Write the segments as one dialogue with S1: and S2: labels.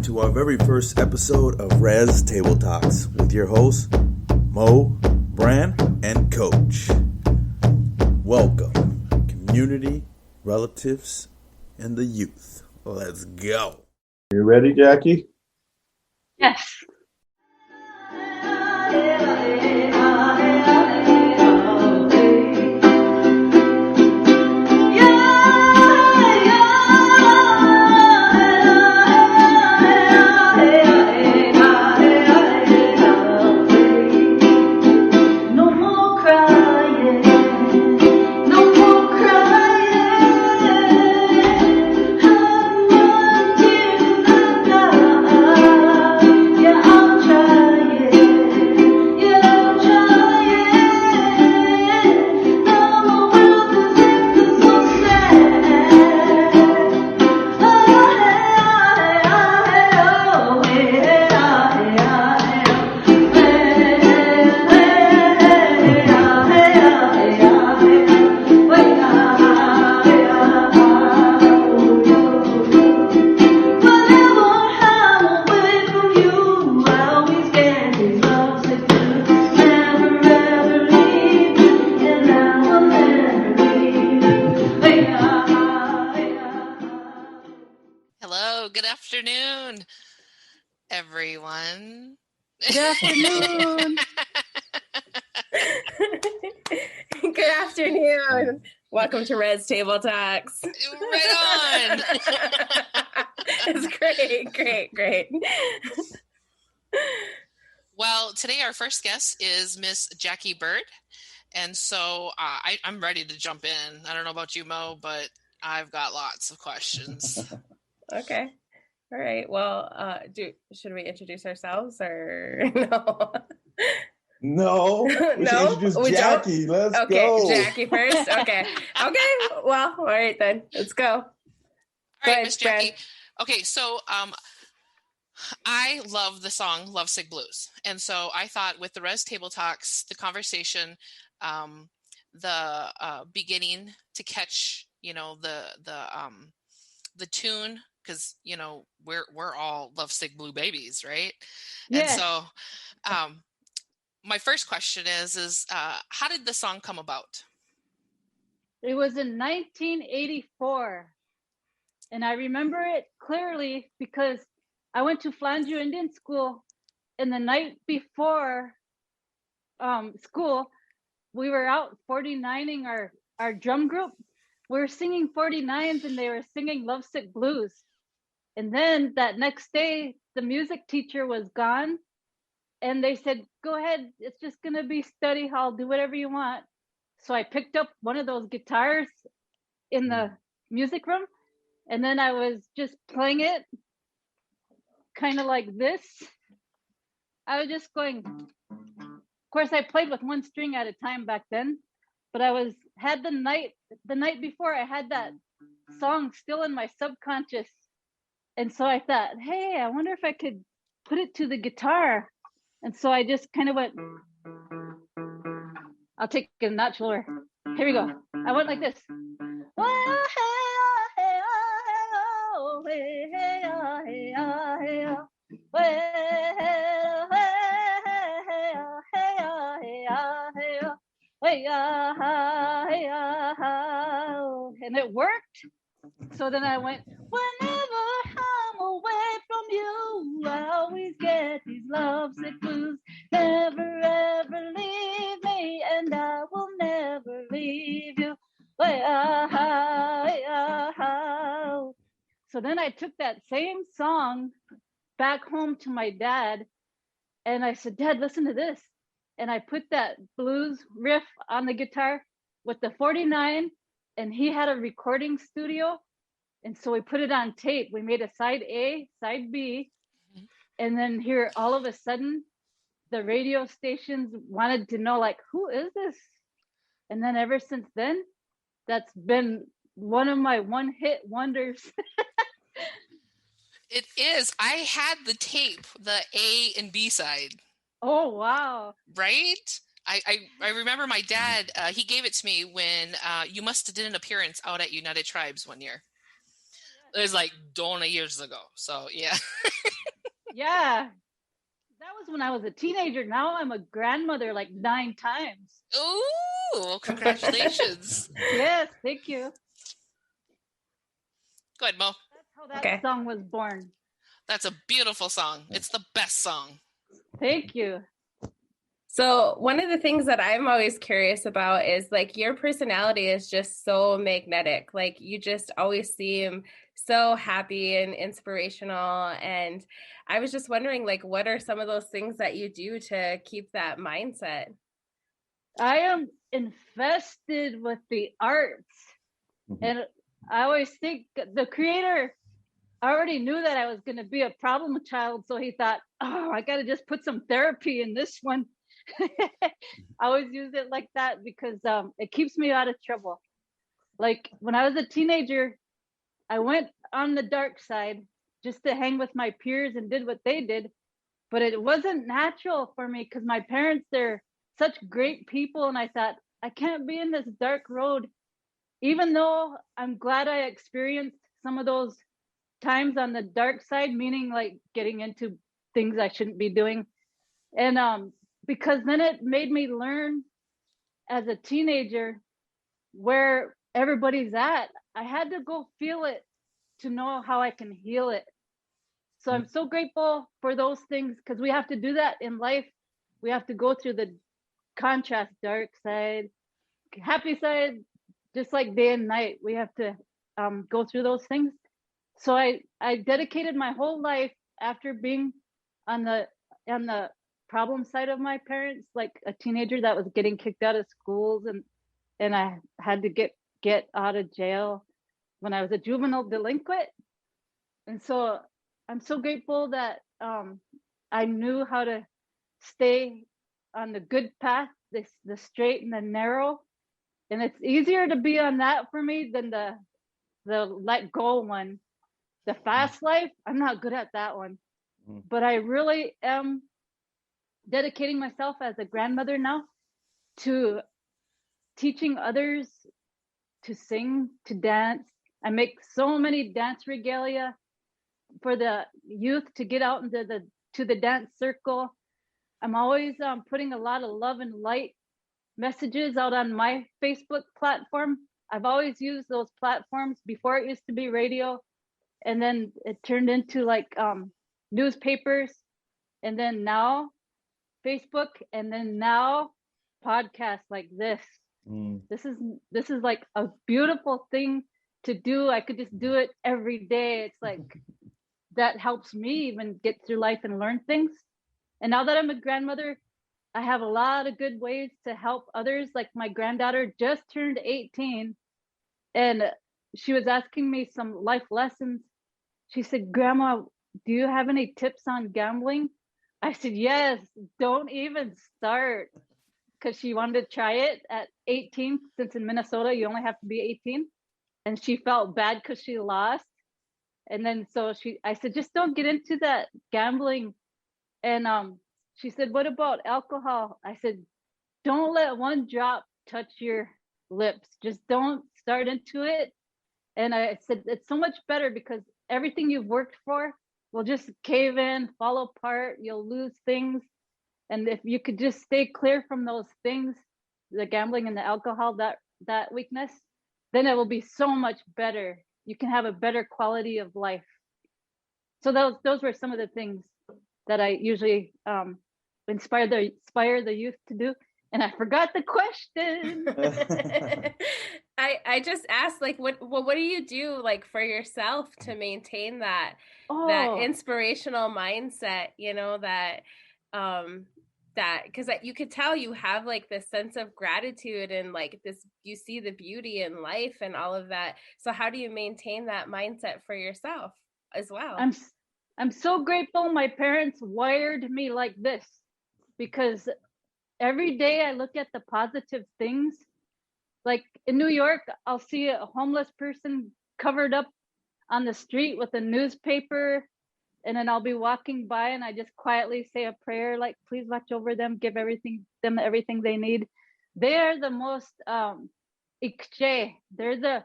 S1: to our very first episode of Rez Table Talks with your hosts, Mo, Bran, and Coach. Welcome, community, relatives, and the youth. Let's go.
S2: You ready, Jackie?
S3: Yes.
S4: Everyone.
S3: Good afternoon.
S5: Good afternoon. Welcome to Rez Table Talks.
S4: Right on.
S5: It's great.
S4: Well, today our first guest is Miss Jackie Bird. And so I'm ready to jump in. I don't know about you, Mo, but I've got lots of questions.
S5: Okay. All right. Well, should we introduce ourselves or no?
S2: No. We should introduce Jackie. Let's go.
S5: Okay, Jackie first. Okay. Well, all right then. Let's go.
S4: All right, Miss Jackie. Okay, so I love the song Lovesick Blues. And so I thought with the Rez Table Talks, the conversation, the beginning to catch, the tune, because we're all lovesick blue babies, right?
S3: Yes.
S4: And so my first question is how did the song come about?
S3: It was in 1984, and I remember it clearly because I went to Flandreau Indian School, and the night before school, we were out 49ing our drum group. We were singing 49s, and they were singing Lovesick Blues. And then that next day, the music teacher was gone, and they said, go ahead, it's just going to be study hall, do whatever you want. So I picked up one of those guitars in the music room, and then I was just playing it kind of like this. I was just going, of course, I played with one string at a time back then, but had the night before, I had that song still in my subconscious. And so I thought, hey, I wonder if I could put it to the guitar. And so I just kind of went, I'll take a notch lower. Here we go. I went like this. And it worked. So then I went, whenever I'm away from you, I always get these lovesick blues. Never ever leave me, and I will never leave you. So then I took that same song back home to my dad, and I said, Dad, listen to this. And I put that blues riff on the guitar with the 49, and he had a recording studio. And so we put it on tape. We made a side A, side B. And then here, all of a sudden, the radio stations wanted to know, like, who is this? And then ever since then, that's been one of my one-hit wonders.
S4: It is. I had the tape, the A and B side.
S3: Oh, wow.
S4: Right? I remember my dad, he gave it to me when you must have did an appearance out at United Tribes one year. It was like 20 years ago. So yeah.
S3: Yeah. That was when I was a teenager. Now I'm a grandmother like 9 times.
S4: Ooh, congratulations.
S3: Yes, thank you.
S4: Go ahead, Mo.
S3: That's how that song was born.
S4: That's a beautiful song. It's the best song.
S3: Thank you.
S5: So one of the things that I'm always curious about is like your personality is just so magnetic. Like you just always seem so happy and inspirational. And I was just wondering, like, what are some of those things that you do to keep that mindset?
S3: I am infested with the arts. And I always think the creator already knew that I was going to be a problem child. So he thought, oh, I got to just put some therapy in this one. I always use it like that because it keeps me out of trouble. Like when I was a teenager, I went on the dark side just to hang with my peers and did what they did. But it wasn't natural for me because my parents, they're such great people. And I thought, I can't be in this dark road. Even though I'm glad I experienced some of those times on the dark side, meaning like getting into things I shouldn't be doing. And because then it made me learn as a teenager where everybody's at. I had to go feel it to know how I can heal it. So I'm so grateful for those things because we have to do that in life. We have to go through the contrast, dark side, happy side, just like day and night. We have to go through those things. So I dedicated my whole life after being on the problem side of my parents, like a teenager that was getting kicked out of schools, and I had to get out of jail when I was a juvenile delinquent. And so I'm so grateful that I knew how to stay on the good path, the straight and the narrow. And it's easier to be on that for me than the let go one. The fast life, I'm not good at that one. But I really am dedicating myself as a grandmother now to teaching others to sing, to dance. I make so many dance regalia for the youth to get out into the dance circle. I'm always putting a lot of love and light messages out on my Facebook platform. I've always used those platforms before it used to be radio, and then it turned into like newspapers, and then now Facebook, and then now podcasts like this. This is like a beautiful thing to do. I could just do it every day. It's like that helps me even get through life and learn things. And now that I'm a grandmother, I have a lot of good ways to help others. Like my granddaughter just turned 18 and she was asking me some life lessons. She said, Grandma, do you have any tips on gambling? I said, yes, don't even start. Because she wanted to try it at 18, since in Minnesota, you only have to be 18. And she felt bad because she lost. And then so I said, just don't get into that gambling. And she said, what about alcohol? I said, don't let one drop touch your lips. Just don't start into it. And I said, it's so much better because everything you've worked for will just cave in, fall apart. You'll lose things. And if you could just stay clear from those things, the gambling and the alcohol, that weakness, then it will be so much better. You can have a better quality of life. So those were some of the things that I usually inspire the youth to do. And I forgot the question.
S5: I just asked, like, what do you do, like, for yourself to maintain that inspirational mindset? You know, that because you could tell you have like this sense of gratitude and like this, you see the beauty in life and all of that. So how do you maintain that mindset for yourself as well?
S3: I'm so grateful my parents wired me like this, because every day I look at the positive things. Like in New York, I'll see a homeless person covered up on the street with a newspaper, and then I'll be walking by and I just quietly say a prayer, like, please watch over them, give them everything they need. They are the most ikche. They're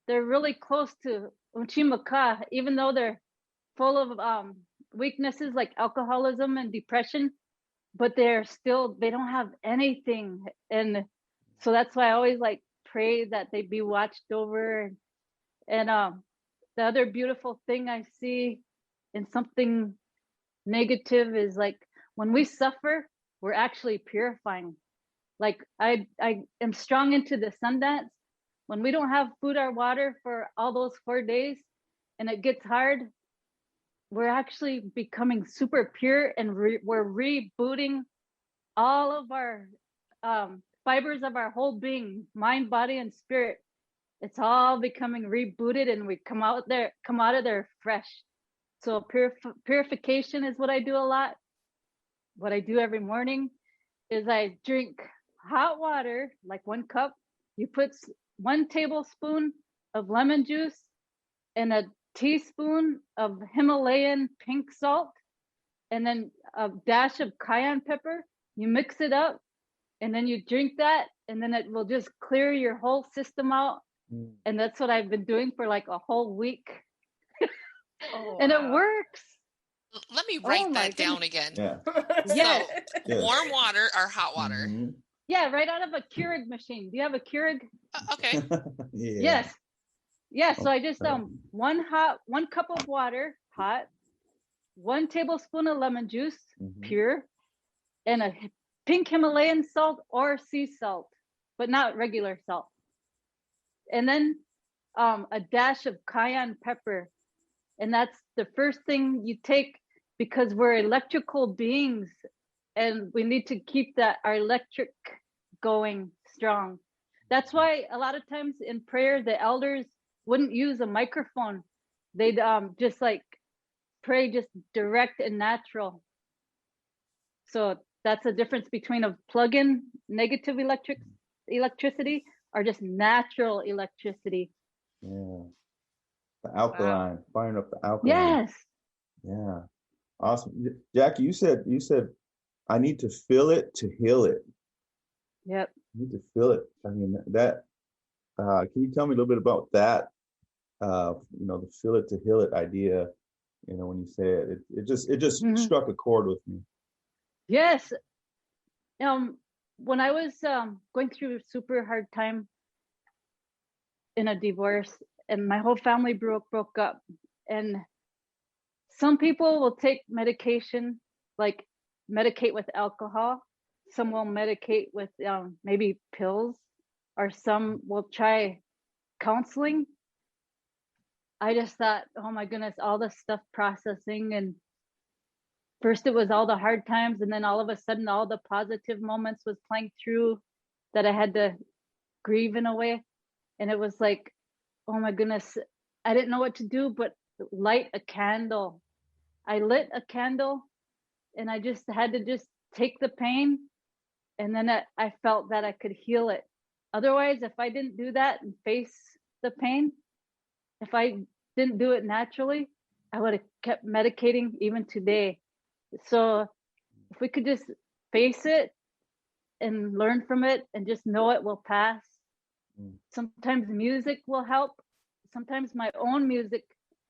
S3: really close to Uchimaka, even though they're full of weaknesses like alcoholism and depression, but they don't have anything. And so that's why I always like pray that they be watched over. And the other beautiful thing I see in something negative is like when we suffer, we're actually purifying. Like I am strong into the sun dance. When we don't have food or water for all those 4 days and it gets hard, we're actually becoming super pure, and we're rebooting all of our fibers of our whole being, mind, body, and spirit. It's all becoming rebooted, and we come out of there fresh. So purification is what I do a lot. What I do every morning is I drink hot water, like 1 cup. You put 1 tablespoon of lemon juice and a teaspoon of Himalayan pink salt, and then a dash of cayenne pepper. You mix it up, and then you drink that, and then it will just clear your whole system out. And that's what I've been doing for like a whole week. And it works.
S4: Let me write that down again.
S2: Yeah.
S3: Yes.
S4: So warm water or hot water?
S2: Mm-hmm.
S3: Yeah, right out of a Keurig machine. Do you have a Keurig?
S4: Okay.
S2: Yeah.
S3: Yes. So I just 1 cup of water, hot, 1 tablespoon of lemon juice, pure, and a pink Himalayan salt or sea salt, but not regular salt. And then a dash of cayenne pepper. And that's the first thing you take, because we're electrical beings and we need to keep our electric going strong. That's why a lot of times in prayer, the elders wouldn't use a microphone. They'd just like pray just direct and natural. So that's the difference between a plug-in negative electricity or just natural electricity.
S2: Yeah. The alkaline, firing up the alkaline.
S3: Yes.
S2: Yeah. Awesome. Jackie, you said I need to feel it to heal it.
S3: Yep.
S2: You need to feel it. I mean, that can you tell me a little bit about that? The feel it to heal it idea, when you say it, it just struck a chord with me.
S3: Yes. When I was going through a super hard time in a divorce, and my whole family broke up, and some people will take medication, like medicate with alcohol. Some will medicate with maybe pills, or some will try counseling. I just thought, oh my goodness, all this stuff processing, and first it was all the hard times, and then all of a sudden all the positive moments was playing through that I had to grieve in a way. And it was like, oh my goodness, I didn't know what to do but light a candle. I lit a candle, and I just had to just take the pain, and then I felt that I could heal it. Otherwise, if I didn't do that and face the pain, if I didn't do it naturally, I would have kept medicating even today. So if we could just face it and learn from it and just know it will pass. Sometimes music will help. Sometimes my own music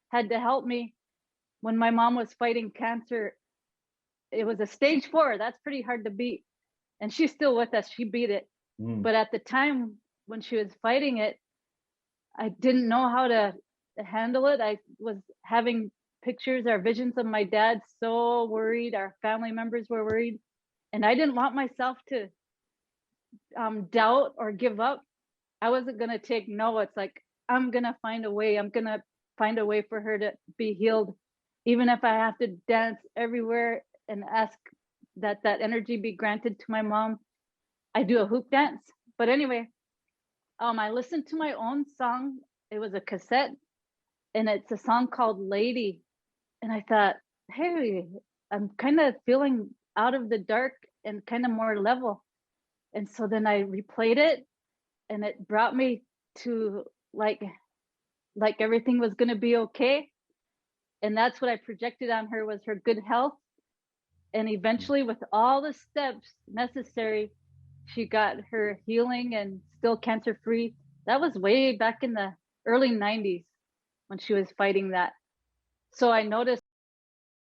S3: had to help me. When my mom was fighting cancer, it was a stage 4. That's pretty hard to beat. And she's still with us. She beat it. But at the time when she was fighting it, I didn't know how to handle it. I was having pictures or visions of my dad, so worried. Our family members were worried. And I didn't want myself to doubt or give up. I wasn't going to take no. It's like, I'm going to find a way. I'm going to find a way for her to be healed. Even if I have to dance everywhere and ask that energy be granted to my mom. I do a hoop dance. But anyway, I listened to my own song. It was a cassette, and it's a song called Lady. And I thought, hey, I'm kind of feeling out of the dark and kind of more level. And so then I replayed it, and it brought me to like everything was going to be okay. And that's what I projected on her, was her good health. And eventually, with all the steps necessary, she got her healing and still cancer free. That was way back in the early 90s. when she was fighting that. So I noticed